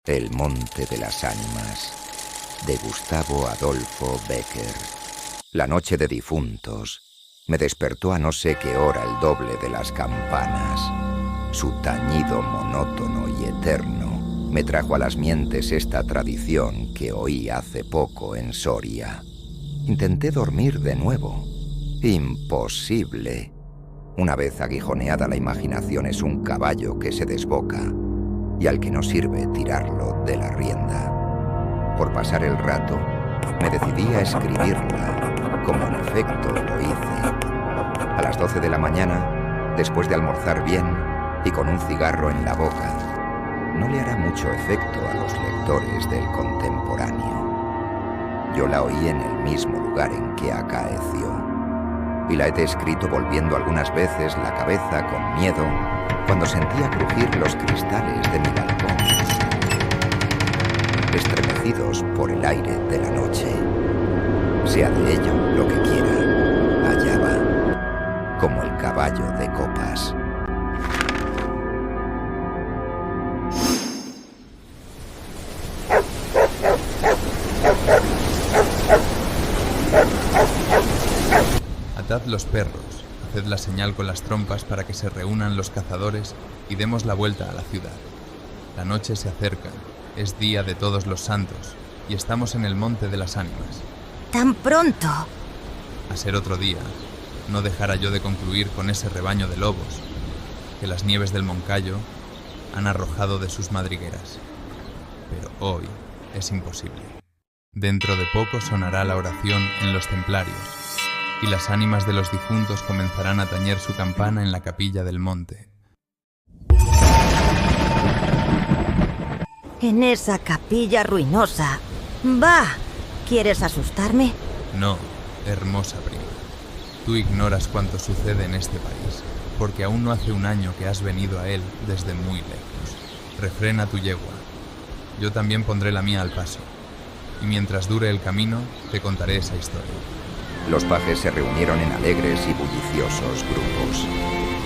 El monte de las ánimas, de Gustavo Adolfo Bécquer. La noche de difuntos me despertó a no sé qué hora el doble de las campanas. Su tañido monótono y eterno me trajo a las mientes esta tradición que oí hace poco en Soria. Intenté dormir de nuevo. Imposible. Una vez aguijoneada la imaginación es un caballo que se desboca y al que no sirve tirarlo de la rienda. Por pasar el rato, me decidí a escribirla, como en efecto lo hice. A las 12 de la mañana, después de almorzar bien y con un cigarro en la boca, no le hará mucho efecto a los lectores del contemporáneo. Yo la oí en el mismo lugar en que acaeció. Y la he descrito volviendo algunas veces la cabeza con miedo cuando sentía crujir los cristales de mi balcón, estremecidos por el aire de la noche. Sea de ello lo que quiera, allá va, como el caballo de copas. Atad los perros, haced la señal con las trompas para que se reúnan los cazadores y demos la vuelta a la ciudad. La noche se acerca, es día de todos los santos y estamos en el monte de las ánimas. ¿Tan pronto? A ser otro día, no dejara yo de concluir con ese rebaño de lobos que las nieves del Moncayo han arrojado de sus madrigueras. Pero hoy es imposible. Dentro de poco sonará la oración en los templarios y las ánimas de los difuntos comenzarán a tañer su campana en la capilla del monte. En esa capilla ruinosa. ¡Bah! ¿Quieres asustarme? No, hermosa prima. Tú ignoras cuánto sucede en este país, porque aún no hace un año que has venido a él desde muy lejos. Refrena tu yegua. Yo también pondré la mía al paso. Y mientras dure el camino, te contaré esa historia. Los pajes se reunieron en alegres y bulliciosos grupos.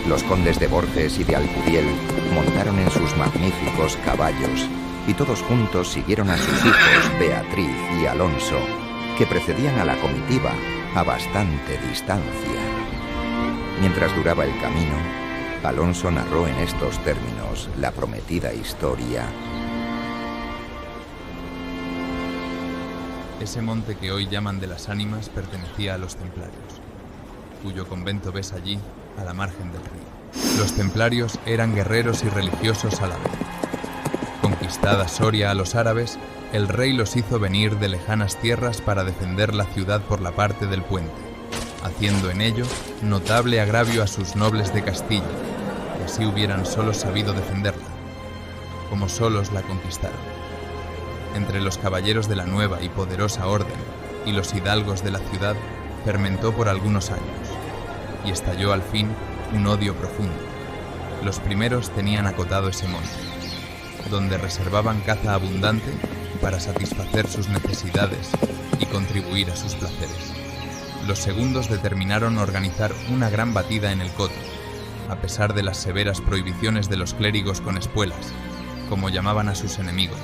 Los condes de Borges y de Alcudiel montaron en sus magníficos caballos y todos juntos siguieron a sus hijos Beatriz y Alonso, que precedían a la comitiva a bastante distancia. Mientras duraba el camino, Alonso narró en estos términos la prometida historia. Ese monte que hoy llaman de las ánimas pertenecía a los templarios, cuyo convento ves allí, a la margen del río. Los templarios eran guerreros y religiosos a la vez. Conquistada Soria a los árabes, el rey los hizo venir de lejanas tierras para defender la ciudad por la parte del puente, haciendo en ello notable agravio a sus nobles de Castilla, que así hubieran solos sabido defenderla, como solos la conquistaron. Entre los caballeros de la nueva y poderosa orden y los hidalgos de la ciudad fermentó por algunos años, y estalló al fin un odio profundo. Los primeros tenían acotado ese monte, donde reservaban caza abundante para satisfacer sus necesidades y contribuir a sus placeres. Los segundos determinaron organizar una gran batida en el coto, a pesar de las severas prohibiciones de los clérigos con espuelas, como llamaban a sus enemigos.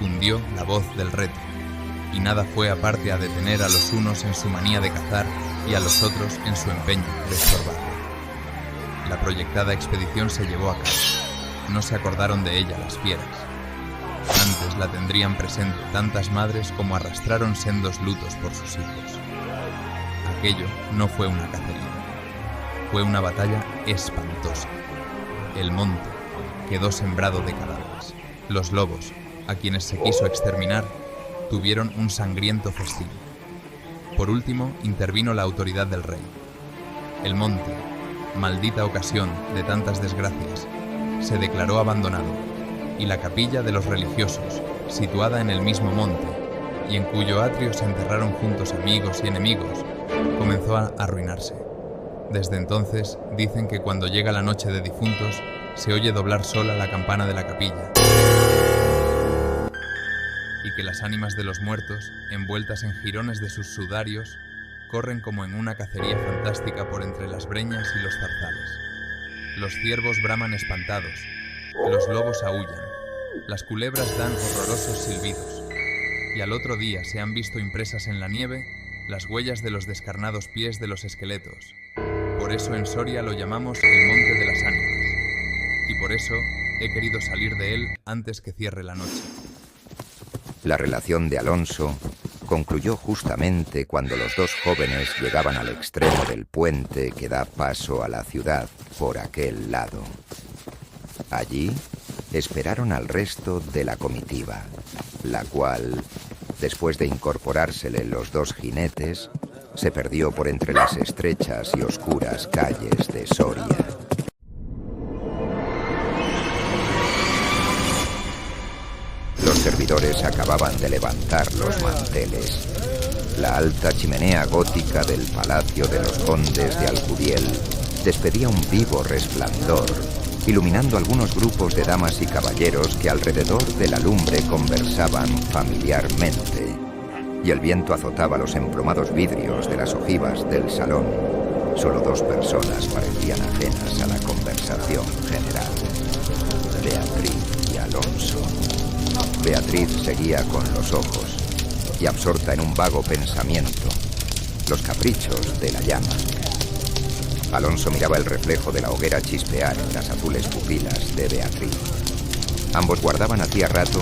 Cundió la voz del reto, y nada fue aparte a detener a los unos en su manía de cazar y a los otros en su empeño de estorbarlo. La proyectada expedición se llevó a cabo. No se acordaron de ella las fieras. Antes la tendrían presente tantas madres como arrastraron sendos lutos por sus hijos. Aquello no fue una cacería, fue una batalla espantosa. El monte quedó sembrado de cadáveres. Los lobos, a quienes se quiso exterminar, tuvieron un sangriento festín. Por último, intervino la autoridad del rey. El monte, maldita ocasión de tantas desgracias, se declaró abandonado, y la capilla de los religiosos, situada en el mismo monte, y en cuyo atrio se enterraron juntos amigos y enemigos, comenzó a arruinarse. Desde entonces, dicen que cuando llega la noche de difuntos, se oye doblar sola la campana de la capilla, y que las ánimas de los muertos, envueltas en jirones de sus sudarios, corren como en una cacería fantástica por entre las breñas y los zarzales. Los ciervos braman espantados, los lobos aúllan, Las culebras dan horrorosos silbidos, y al otro día se han visto impresas en la nieve las huellas de los descarnados pies de los esqueletos. Por eso en Soria lo llamamos el Monte de las Ánimas, y por eso he querido salir de él antes que cierre la noche. La relación de Alonso concluyó justamente cuando los dos jóvenes llegaban al extremo del puente que da paso a la ciudad por aquel lado. Allí esperaron al resto de la comitiva, la cual, después de incorporársele los dos jinetes, se perdió por entre las estrechas y oscuras calles de Soria. Los servidores acababan de levantar los manteles. La alta chimenea gótica del Palacio de los Condes de Alcudiel despedía un vivo resplandor, iluminando algunos grupos de damas y caballeros que alrededor de la lumbre conversaban familiarmente, y el viento azotaba los emplomados vidrios de las ojivas del salón. Solo dos personas parecían ajenas a la conversación general: Beatriz y Alonso. Beatriz seguía con los ojos y absorta en un vago pensamiento, los caprichos de la llama. Alonso miraba el reflejo de la hoguera chispear en las azules pupilas de Beatriz. Ambos guardaban hacía rato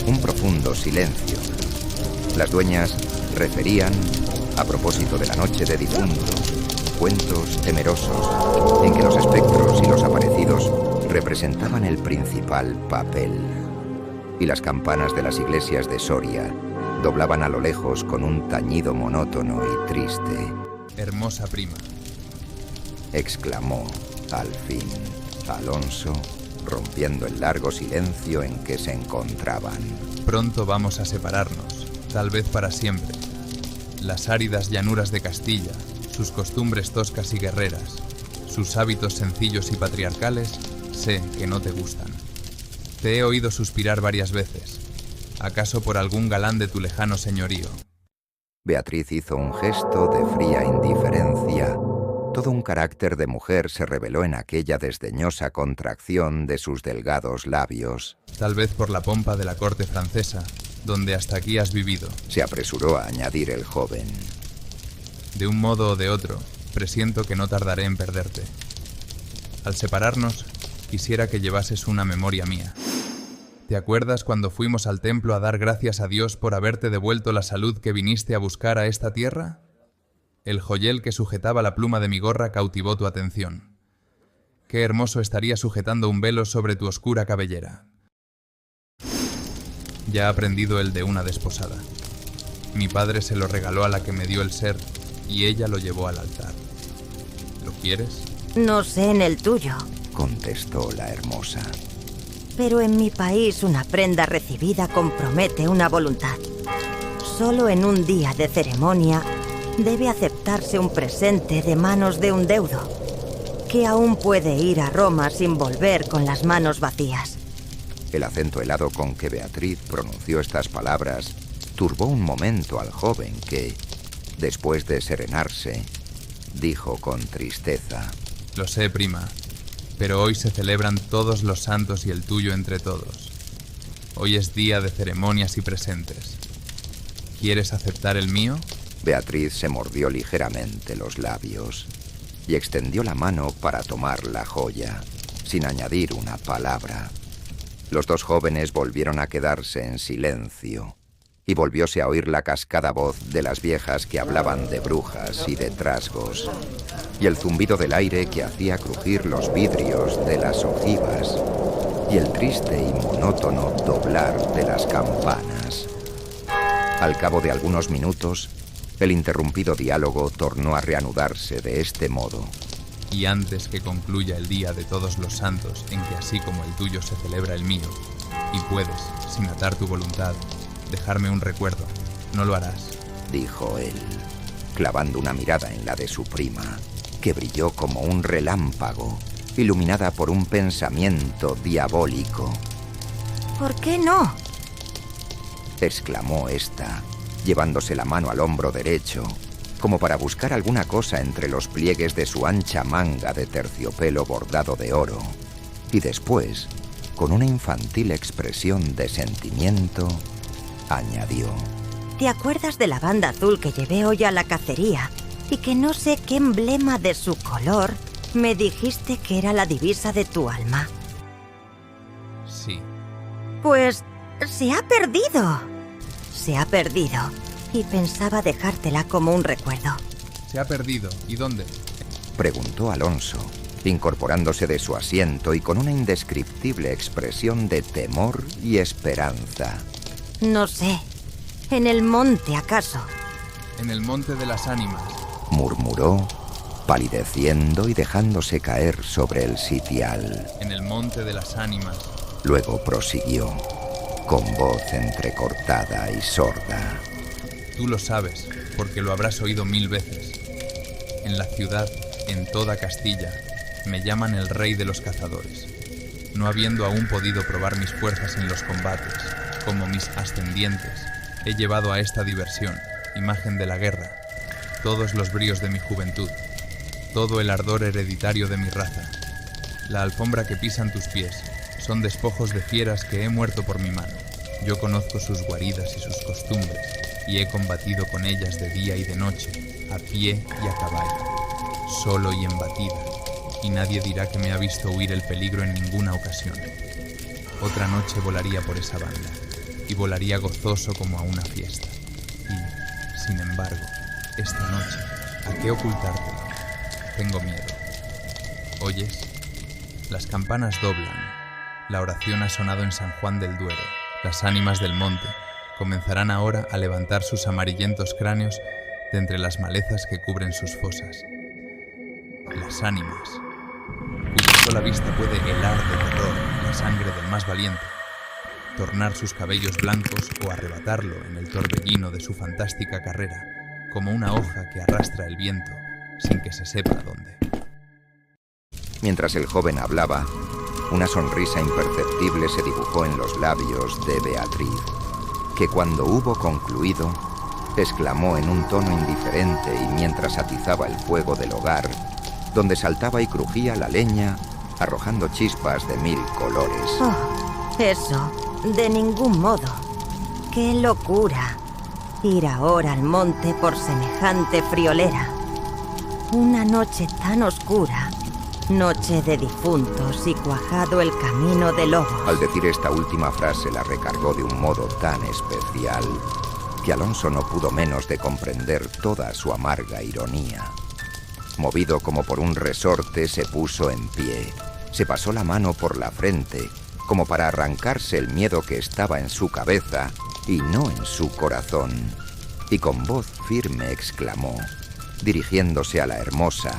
un profundo silencio. Las dueñas referían, a propósito de la noche de difuntos, cuentos temerosos en que los espectros y los aparecidos representaban el principal papel. Y las campanas de las iglesias de Soria doblaban a lo lejos con un tañido monótono y triste. «Hermosa prima», exclamó al fin Alonso, rompiendo el largo silencio en que se encontraban. «Pronto vamos a separarnos, tal vez para siempre. Las áridas llanuras de Castilla, sus costumbres toscas y guerreras, sus hábitos sencillos y patriarcales, sé que no te gustan. Te he oído suspirar varias veces, acaso por algún galán de tu lejano señorío». Beatriz hizo un gesto de fría indiferencia. Todo un carácter de mujer se reveló en aquella desdeñosa contracción de sus delgados labios. «Tal vez por la pompa de la corte francesa, donde hasta aquí has vivido», se apresuró a añadir el joven. «De un modo o de otro, presiento que no tardaré en perderte. Al separarnos, quisiera que llevases una memoria mía. ¿Te acuerdas cuando fuimos al templo a dar gracias a Dios por haberte devuelto la salud que viniste a buscar a esta tierra? El joyel que sujetaba la pluma de mi gorra cautivó tu atención. Qué hermoso estaría sujetando un velo sobre tu oscura cabellera. Ya ha prendido el de una desposada. Mi padre se lo regaló a la que me dio el ser y ella lo llevó al altar. ¿Lo quieres?» No sé en el tuyo, contestó la hermosa. pero en mi país una prenda recibida compromete una voluntad. Solo en un día de ceremonia debe aceptarse un presente de manos de un deudo, que aún puede ir a Roma sin volver con las manos vacías. El acento helado con que Beatriz pronunció estas palabras turbó un momento al joven que, después de serenarse, dijo con tristeza: «Lo sé, prima, pero hoy se celebran todos los santos y el tuyo entre todos. Hoy es día de ceremonias y presentes. ¿Quieres aceptar el mío?» Beatriz se mordió ligeramente los labios y extendió la mano para tomar la joya, sin añadir una palabra. Los dos jóvenes volvieron a quedarse en silencio, y volvióse a oír la cascada voz de las viejas que hablaban de brujas y de trasgos, y el zumbido del aire que hacía crujir los vidrios de las ojivas, y el triste y monótono doblar de las campanas. Al cabo de algunos minutos, el interrumpido diálogo tornó a reanudarse de este modo: «Y antes que concluya el día de todos los santos, en que así como el tuyo se celebra el mío, y puedes, sin atar tu voluntad, dejarme un recuerdo, ¿no lo harás?», dijo él, clavando una mirada en la de su prima, que brilló como un relámpago, iluminada por un pensamiento diabólico. ¿Por qué no?, exclamó ésta, llevándose la mano al hombro derecho, como para buscar alguna cosa entre los pliegues de su ancha manga de terciopelo bordado de oro, y después, con una infantil expresión de sentimiento, añadió: ¿Te acuerdas de la banda azul que llevé hoy a la cacería y que no sé qué emblema de su color me dijiste que era la divisa de tu alma? Sí. Pues se ha perdido. Se ha perdido. Y pensaba dejártela como un recuerdo. Se ha perdido. ¿Y dónde? Preguntó Alonso, incorporándose de su asiento y con una indescriptible expresión de temor y esperanza. No sé. ¿En el monte, acaso? En el monte de las ánimas, murmuró, palideciendo y dejándose caer sobre el sitial. en el monte de las ánimas. Luego prosiguió, con voz entrecortada y sorda. Tú lo sabes, porque lo habrás oído 1000 veces. En la ciudad, en toda Castilla, me llaman el rey de los cazadores, no habiendo aún podido probar mis fuerzas en los combates, como mis ascendientes. He llevado a esta diversión, imagen de la guerra, todos los bríos de mi juventud, todo el ardor hereditario de mi raza. La alfombra que pisan tus pies son despojos de fieras que he muerto por mi mano. Yo conozco sus guaridas y sus costumbres, y he combatido con ellas de día y de noche, a pie y a caballo, solo y en batida, y nadie dirá que me ha visto huir el peligro en ninguna ocasión. Otra noche volaría por esa banda, y volaría gozoso como a una fiesta. Y, sin embargo, esta noche, ¿a qué ocultártelo? Tengo miedo. ¿Oyes? Las campanas doblan. La oración ha sonado en San Juan del Duero. Las ánimas del monte comenzarán ahora a levantar sus amarillentos cráneos de entre las malezas que cubren sus fosas. Las ánimas, cuya sola vista puede helar de terror la sangre del más valiente, tornar sus cabellos blancos o arrebatarlo en el torbellino de su fantástica carrera, como una hoja que arrastra el viento sin que se sepa dónde. Mientras el joven hablaba, una sonrisa imperceptible se dibujó en los labios de Beatriz, que cuando hubo concluido, exclamó en un tono indiferente y mientras atizaba el fuego del hogar, donde saltaba y crujía la leña, arrojando chispas de 1000 colores. Oh, eso, de ningún modo. ¡Qué locura! Ir ahora al monte por semejante friolera. Una noche tan oscura, noche de difuntos y cuajado el camino de lobos. Al decir esta última frase la recargó de un modo tan especial que Alonso no pudo menos de comprender toda su amarga ironía. Movido como por un resorte, se puso en pie, se pasó la mano por la frente, como para arrancarse el miedo que estaba en su cabeza y no en su corazón, y con voz firme exclamó, dirigiéndose a la hermosa,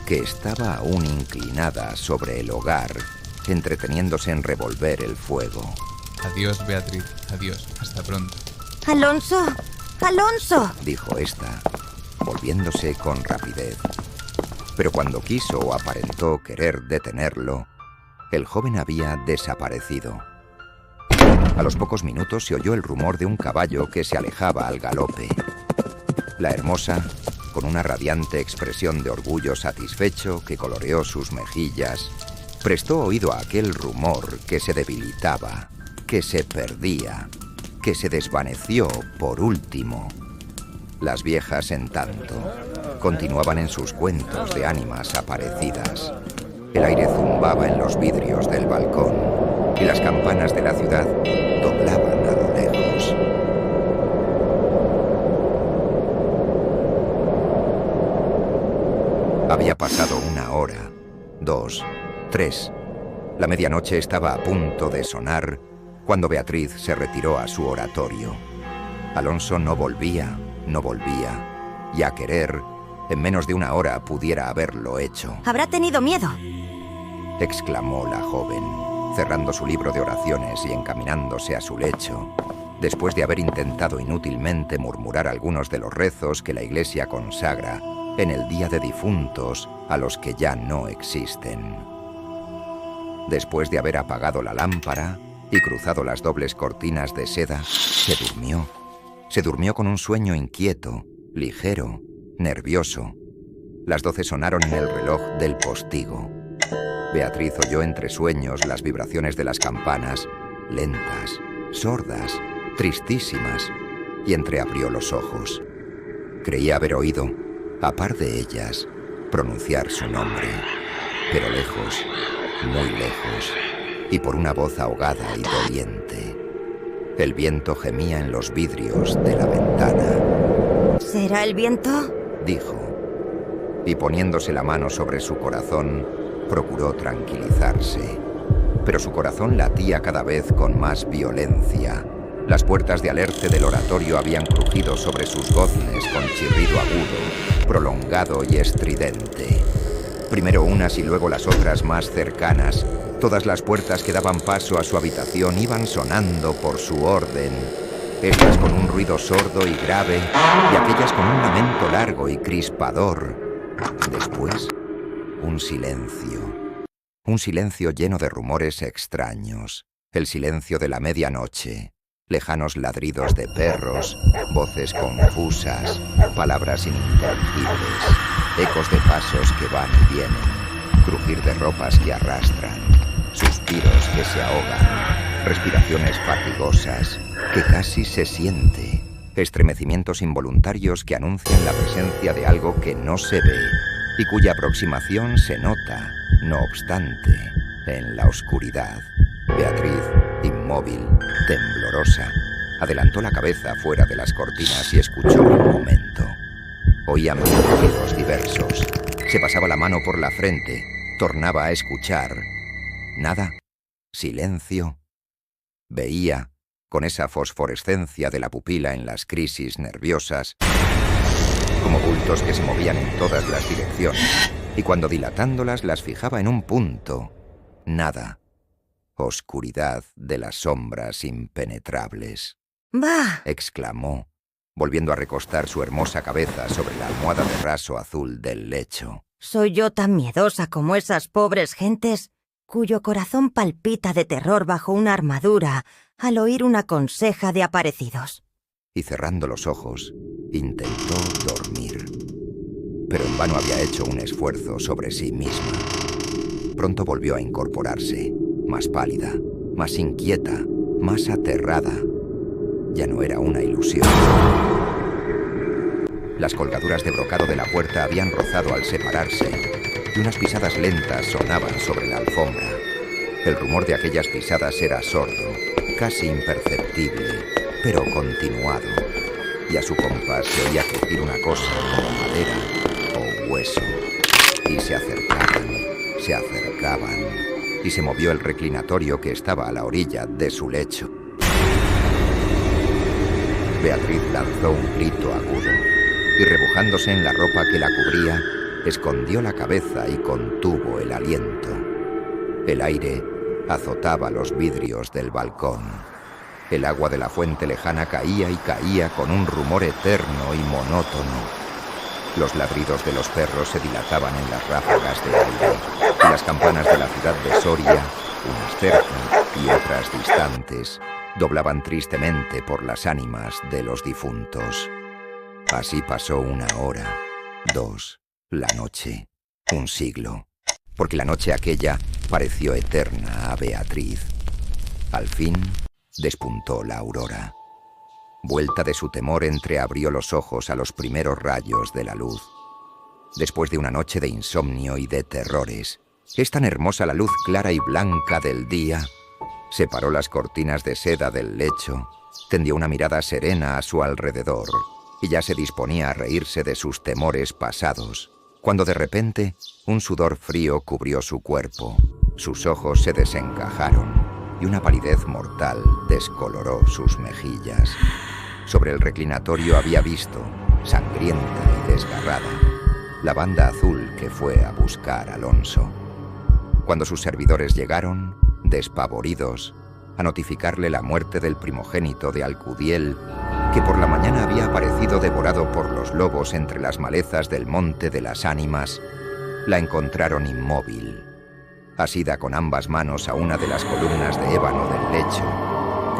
que estaba aún inclinada sobre el hogar, entreteniéndose en revolver el fuego. Adiós, Beatriz. Adiós. Hasta pronto. ¡Alonso! ¡Alonso! Dijo ésta, volviéndose con rapidez. Pero cuando quiso o aparentó querer detenerlo, el joven había desaparecido. A los pocos minutos se oyó el rumor de un caballo que se alejaba al galope. La hermosa, con una radiante expresión de orgullo satisfecho que coloreó sus mejillas, prestó oído a aquel rumor que se debilitaba, que se perdía, que se desvaneció por último. Las viejas, en tanto, continuaban en sus cuentos de ánimas aparecidas. El aire zumbaba en los vidrios del balcón y las campanas de la ciudad doblaban a lo lejos. Había pasado 1 hora, 2, 3. La medianoche estaba a punto de sonar cuando Beatriz se retiró a su oratorio. Alonso no volvía, y a querer, en menos de 1 hora pudiera haberlo hecho. Habrá tenido miedo, exclamó la joven, cerrando su libro de oraciones y encaminándose a su lecho, después de haber intentado inútilmente murmurar algunos de los rezos que la Iglesia consagra en el día de difuntos a los que ya no existen. Después de haber apagado la lámpara y cruzado las dobles cortinas de seda, se durmió. Se durmió con un sueño inquieto, ligero, nervioso. Las 12 sonaron en el reloj del postigo. Beatriz oyó entre sueños las vibraciones de las campanas, lentas, sordas, tristísimas, y entreabrió los ojos. Creía haber oído, a par de ellas, pronunciar su nombre, pero lejos, muy lejos, y por una voz ahogada y doliente. El viento gemía en los vidrios de la ventana. ¿Será el viento?, dijo, y poniéndose la mano sobre su corazón, procuró tranquilizarse. Pero su corazón latía cada vez con más violencia. Las puertas de alerce del oratorio habían crujido sobre sus goznes con chirrido agudo, prolongado y estridente. Primero unas y luego las otras más cercanas. Todas las puertas que daban paso a su habitación iban sonando por su orden. Estas con un ruido sordo y grave, y aquellas con un lamento largo y crispador. Después, un silencio. Un silencio lleno de rumores extraños. El silencio de la medianoche. Lejanos ladridos de perros, voces confusas, palabras ininteligibles, ecos de pasos que van y vienen, crujir de ropas que arrastran, suspiros que se ahogan, respiraciones fatigosas que casi se siente, estremecimientos involuntarios que anuncian la presencia de algo que no se ve y cuya aproximación se nota, no obstante, en la oscuridad. Beatriz, inmóvil, temblorosa, adelantó la cabeza fuera de las cortinas y escuchó un momento. Oía mil ruidos diversos. Se pasaba la mano por la frente, tornaba a escuchar. Nada. Silencio. Veía, con esa fosforescencia de la pupila en las crisis nerviosas, como bultos que se movían en todas las direcciones, y cuando dilatándolas las fijaba en un punto. Nada. Oscuridad de las sombras impenetrables. ¡Bah!, exclamó, volviendo a recostar su hermosa cabeza sobre la almohada de raso azul del lecho. ¿Soy yo tan miedosa como esas pobres gentes cuyo corazón palpita de terror bajo una armadura al oír una conseja de aparecidos? Y cerrando los ojos, intentó dormir. Pero en vano había hecho un esfuerzo sobre sí misma. Pronto volvió a incorporarse, más pálida, más inquieta, más aterrada. Ya no era una ilusión. Las colgaduras de brocado de la puerta habían rozado al separarse, y unas pisadas lentas sonaban sobre la alfombra. El rumor de aquellas pisadas era sordo, casi imperceptible, pero continuado, y a su compás se oía crujir una cosa como madera o hueso, y se acercaban, y se movió el reclinatorio que estaba a la orilla de su lecho. Beatriz lanzó un grito agudo, y rebujándose en la ropa que la cubría, escondió la cabeza y contuvo el aliento. El aire azotaba los vidrios del balcón. El agua de la fuente lejana caía y caía con un rumor eterno y monótono. Los ladridos de los perros se dilataban en las ráfagas de aire, y las campanas de la ciudad de Soria, unas cerca y otras distantes, doblaban tristemente por las ánimas de los difuntos. Así pasó 1 hora, 2, la noche, 1 siglo, porque la noche aquella pareció eterna a Beatriz. Al fin despuntó la aurora. Vuelta de su temor, entreabrió los ojos a los primeros rayos de la luz. Después de una noche de insomnio y de terrores, es tan hermosa la luz clara y blanca del día. Separó las cortinas de seda del lecho, tendió una mirada serena a su alrededor, y ya se disponía a reírse de sus temores pasados, cuando de repente un sudor frío cubrió su cuerpo, sus ojos se desencajaron, y una palidez mortal descoloró sus mejillas. Sobre el reclinatorio había visto, sangrienta y desgarrada, la banda azul que fue a buscar a Alonso. Cuando sus servidores llegaron, despavoridos, a notificarle la muerte del primogénito de Alcudiel, que por la mañana había aparecido devorado por los lobos entre las malezas del Monte de las Ánimas, la encontraron inmóvil, asida con ambas manos a una de las columnas de ébano del lecho,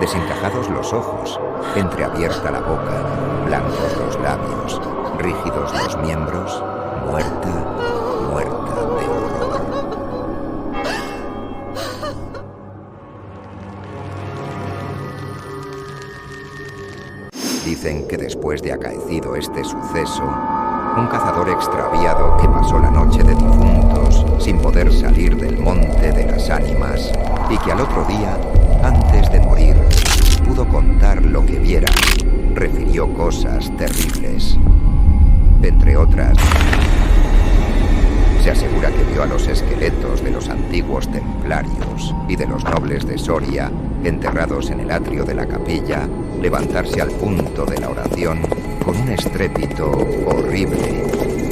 desencajados los ojos, entreabierta la boca, blancos los labios, rígidos los miembros, muerta de horror. dicen que después de acaecido este suceso, un cazador extraviado que pasó la noche de difuntos sin poder salir del monte de las ánimas y que al otro día, antes de morir, pudo contar lo que viera, refirió cosas terribles. Entre otras, se asegura que vio a los esqueletos de los antiguos templarios y de los nobles de Soria, enterrados en el atrio de la capilla, levantarse al punto de la oración con un estrépito horrible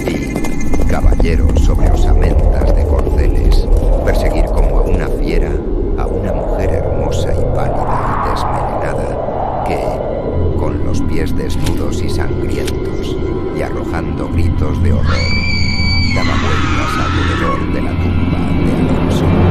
y, caballeros sobre osamentas de corceles, perseguir como a una fiera a una mujer hermosa y pálida y desmelenada que, con los pies desnudos y sangrientos y arrojando gritos de horror, daba vueltas alrededor de la tumba de Alonso.